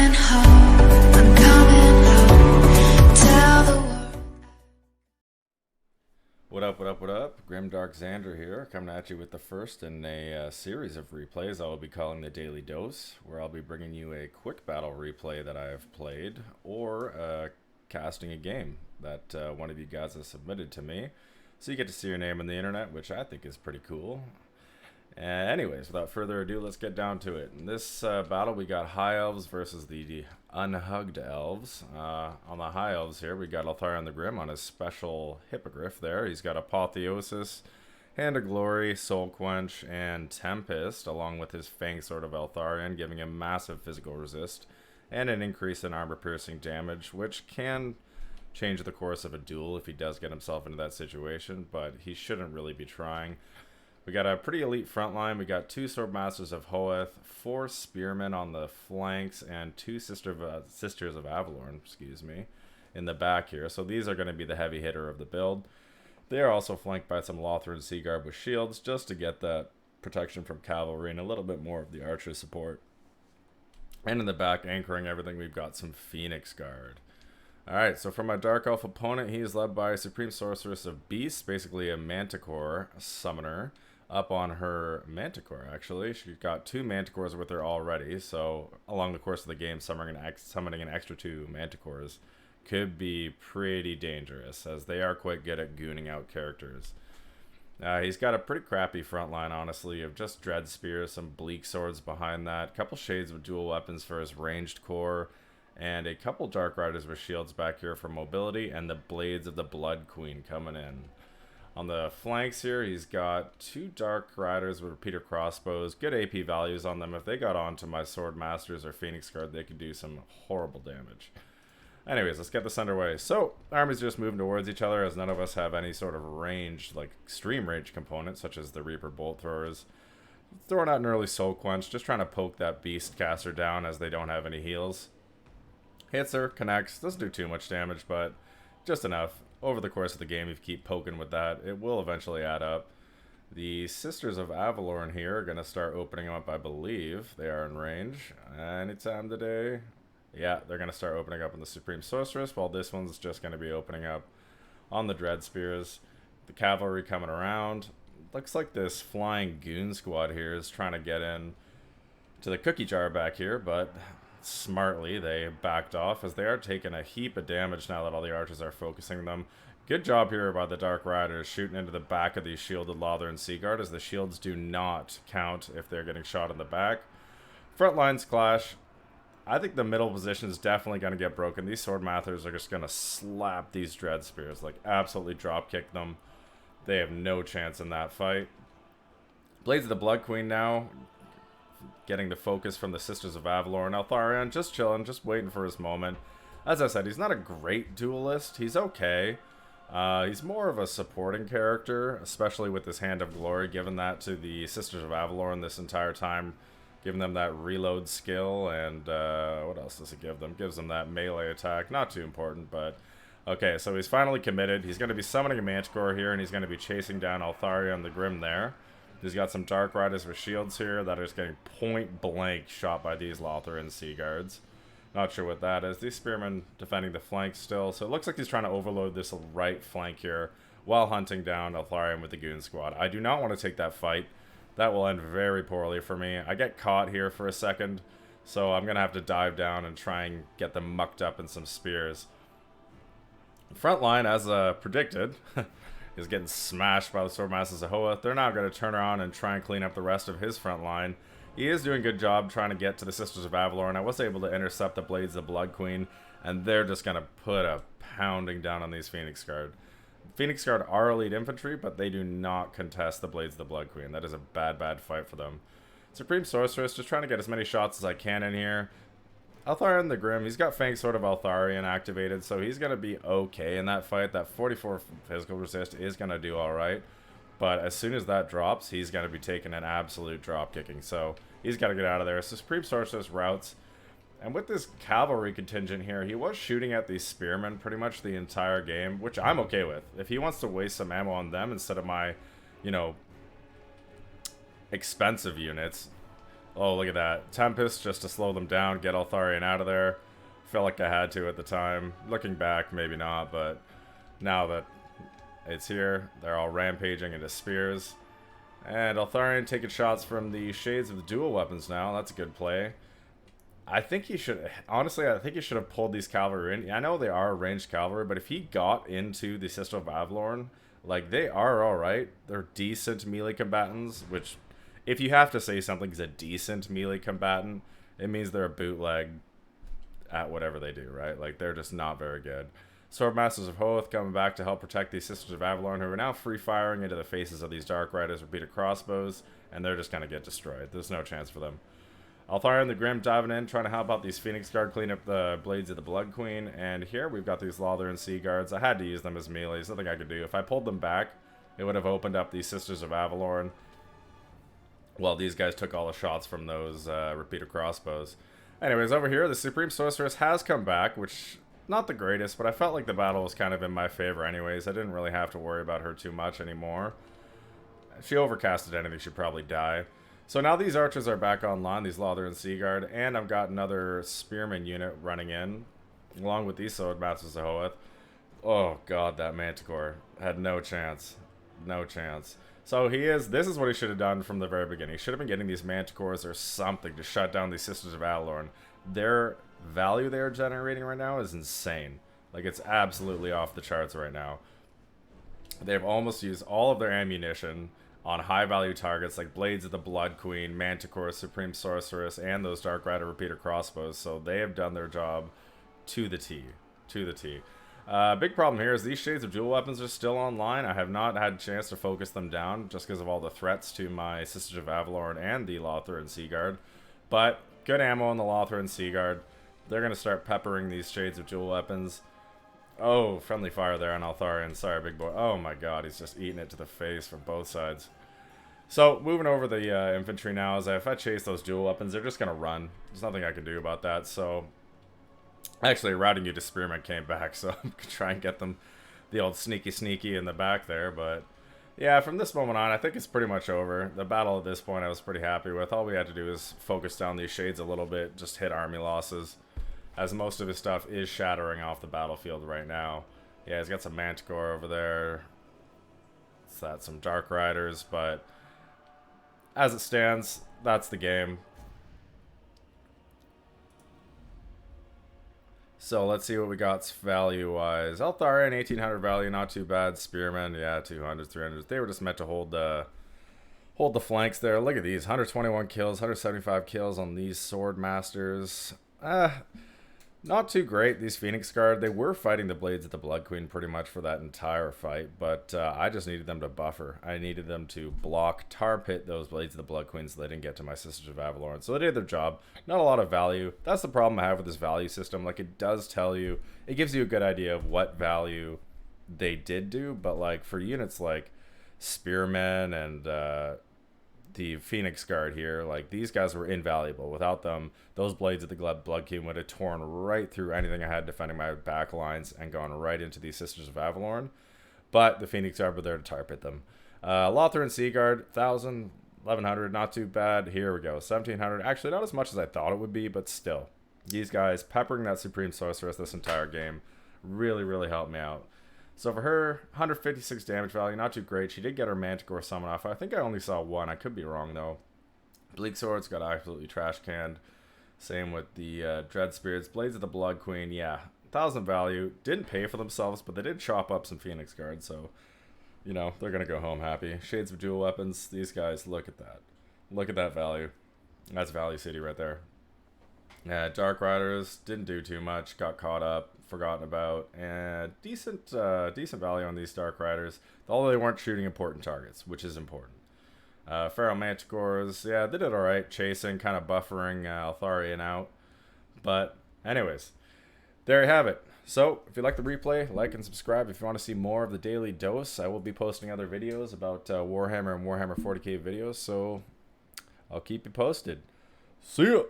coming home, I'm coming home. Tell the world. What up, what up, what up? Grimdark Xander here, coming at you with the first in a series of replays I will be calling the Daily Dose, where I'll be bringing you a quick battle replay that I have played, or casting a game that one of you guys has submitted to me. So you get to see your name on the internet, which I think is pretty cool. Anyways, without further ado, let's get down to it. In this battle, we got High Elves versus the Unhugged Elves. On the High Elves here, we got Eltharion the Grim on his special Hippogriff there. He's got Apotheosis, Hand of Glory, Soul Quench, and Tempest, along with his Fang Sword of Eltharion, giving him massive physical resist and an increase in armor-piercing damage, which can change the course of a duel if he does get himself into that situation, but he shouldn't really be trying. We got a pretty elite front line. We got 2 Swordmasters of Hoeth, 4 Spearmen on the flanks, and 2 Sisters of Avalorn, in the back here. So these are going to be the heavy hitter of the build. They are also flanked by some Lothran Seaguard with shields, just to get that protection from cavalry and a little bit more of the archer support. And in the back, anchoring everything, we've got some Phoenix Guard. Alright, so for my Dark Elf opponent, he is led by a Supreme Sorceress of Beasts, basically a Manticore summoner. Up on her Manticore, actually. She's got 2 Manticores with her already, so along the course of the game, summoning an extra 2 Manticores could be pretty dangerous, as they are quite good at gooning out characters. He's got a pretty crappy front line, honestly, of just Dread Spears, some Bleak Swords behind that, a couple shades of dual weapons for his ranged core, and a couple Dark Riders with shields back here for mobility, and the Blades of the Blood Queen coming in. On the flanks here, he's got 2 Dark Riders with repeater crossbows. Good AP values on them. If they got onto my Swordmasters or Phoenix Guard, they could do some horrible damage. Anyways, let's get this underway. So, armies just moving towards each other, as none of us have any sort of ranged, like extreme range components, such as the Reaper Bolt Throwers. Throwing out an early Soul Quench, just trying to poke that Beast Caster down, as they don't have any heals. Hits her, connects, doesn't do too much damage, but just enough. Over the course of the game, if you keep poking with that, it will eventually add up. The Sisters of Avalorn here are going to start opening up, I believe. They are in range. Anytime today. Yeah, they're going to start opening up on the Supreme Sorceress, while this one's just going to be opening up on the Dread Spears. The cavalry coming around. Looks like this flying goon squad here is trying to get in to the cookie jar back here, but smartly they backed off, as they are taking a heap of damage now that all the archers are focusing them. Good job here by the Dark Riders shooting into the back of these shielded Lothran Seaguard, as the shields do not count if they're getting shot in the back. Front lines clash. I think the middle position is definitely going to get broken. These Swordmasters are just going to slap these Dread Spears, like absolutely drop kick them. They have no chance in that fight. Blades of the Blood Queen now getting the focus from the Sisters of Avalorn. Eltharion just chilling, just waiting for his moment. As I said, he's not a great duelist. He's okay. He's more of a supporting character, especially with his Hand of Glory, giving that to the Sisters of Avalorn this entire time, giving them that reload skill, and what else does it give them? Gives them that melee attack. Not too important, but okay, so he's finally committed. He's going to be summoning a Manticore here, and he's going to be chasing down Eltharion the Grim there. He's got some Dark Riders with shields here that are just getting point blank shot by these Lothran Seaguards. Not sure what that is. These Spearmen defending the flank still. So it looks like he's trying to overload this right flank here while hunting down Eltharion with the Goon Squad. I do not want to take that fight. That will end very poorly for me. I get caught here for a second, so I'm going to have to dive down and try and get them mucked up in some spears. Front line, as predicted, is getting smashed by the Swordmasters of Hoeth. They're now going to turn around and try and clean up the rest of his front line. He is doing a good job trying to get to the Sisters of Avalorn. I was able to intercept the Blades of the Blood Queen, and they're just going to put a pounding down on these Phoenix Guard. Phoenix Guard are elite infantry, but they do not contest the Blades of the Blood Queen. That is a bad, bad fight for them. Supreme Sorceress, just trying to get as many shots as I can in here. Eltharion the Grim, he's got Fang Sword of Eltharion activated, so he's going to be okay in that fight. That 44 physical resist is going to do alright. But as soon as that drops, he's going to be taking an absolute drop kicking. So he's got to get out of there. So Supreme Sorceress routes. And with this cavalry contingent here, he was shooting at these spearmen pretty much the entire game, which I'm okay with. If he wants to waste some ammo on them instead of my, you know, expensive units, Oh, look at that. Tempest just to slow them down, get Altharian out of there. Felt like I had to at the time. Looking back, maybe not, but now that it's here, they're all rampaging into spears. And Altharian taking shots from the shades of the dual weapons now. That's a good play. I think he should, honestly, I think he should have pulled these cavalry in. I know they are ranged cavalry, but if he got into the Sister of Avalorn, like, they are alright. They're decent melee combatants, which, if you have to say something's a decent melee combatant, it means they're a bootleg at whatever they do, right? Like, they're just not very good. Swordmasters of Hoth coming back to help protect these Sisters of Avalorn, who are now free-firing into the faces of these Dark Riders, repeated crossbows, and they're just going to get destroyed. There's no chance for them. Altharian the Grim diving in, trying to help out these Phoenix Guard, clean up the blades of the Blood Queen, and here we've got these Lothern Sea Guards. I had to use them as melee. There's nothing I could do. If I pulled them back, it would have opened up these Sisters of Avalorn. Well, these guys took all the shots from those repeated crossbows. Anyways, over here, the Supreme Sorceress has come back, which, not the greatest, but I felt like the battle was kind of in my favor anyways. I didn't really have to worry about her too much anymore. If she overcasted anything, she'd probably die. So now these archers are back online, these Lothern Sea Guard, and I've got another Spearman unit running in, along with these Swordmasters of Hoeth. Oh god, that Manticore had no chance. No chance. So this is what he should have done from the very beginning. He should have been getting these Manticores or something to shut down these Sisters of Avalorn. Their value they are generating right now is insane. Like, it's absolutely off the charts right now. They've almost used all of their ammunition on high-value targets like Blades of the Blood Queen, Manticore, Supreme Sorceress, and those Dark Rider repeater crossbows. So they have done their job to the T. To the T. Big problem here is these Shades of Dual Weapons are still online. I have not had a chance to focus them down just because of all the threats to my Sisters of Avalorn and the Lothern Sea Guard. But good ammo on the Lothern Sea Guard. They're going to start peppering these Shades of Dual Weapons. Oh, friendly fire there on Altharian. Sorry, big boy. Oh my god, he's just eating it to the face from both sides. So, moving over the infantry now, is that if I chase those dual weapons, they're just going to run. There's nothing I can do about that, so... Actually, routing you to Spearman came back, so I'm going to try and get them the old sneaky in the back there, but... Yeah, from this moment on, I think it's pretty much over. The battle at this point I was pretty happy with. All we had to do is focus down these Shades a little bit, just hit army losses, as most of his stuff is shattering off the battlefield right now. Yeah, he's got some Manticore over there. It's that some Dark Riders, but as it stands, that's the game. So let's see what we got value-wise. Altharian, 1800 value, not too bad. Spearman, yeah, 200, 300. They were just meant to hold the flanks there. Look at these, 121 kills, 175 kills on these Sword Masters. Not too great, these Phoenix Guard. They were fighting the Blades of the Blood Queen pretty much for that entire fight, but I just needed them to buffer. I needed them to block, tar pit those Blades of the Blood Queen so they didn't get to my Sisters of Avalorn. So they did their job. Not a lot of value. That's the problem I have with this value system. Like, it does tell you, it gives you a good idea of what value they did do, but like for units like Spearmen and the Phoenix Guard here, like, these guys were invaluable. Without them, those Blades of the Blood King would have torn right through anything I had defending my back lines and gone right into these Sisters of Avalorn. But the Phoenix Guard were there to tar pit them. Lothern Sea Guard, 1,000, 1,100, not too bad. Here we go, 1,700. Actually, not as much as I thought it would be, but still. These guys peppering that Supreme Sorceress this entire game really helped me out. So for her, 156 damage value, not too great. She did get her Manticore summon off. I think I only saw one. I could be wrong, though. Bleak Swords got absolutely trash canned. Same with the Dread Spirits. Blades of the Blood Queen, yeah. 1,000 value. Didn't pay for themselves, but they did chop up some Phoenix Guards, so, you know, they're going to go home happy. Shades of Dual Weapons. These guys, look at that. Look at that value. That's Value City right there. Dark Riders didn't do too much, got caught up, forgotten about, and decent value on these Dark Riders, although they weren't shooting important targets, which is important. Feral Manticores, yeah, they did alright, chasing, kind of buffering Altharian out, but anyways, there you have it. So, if you like the replay, like and subscribe. If you want to see more of the Daily Dose, I will be posting other videos about Warhammer and Warhammer 40k videos, so I'll keep you posted. See ya!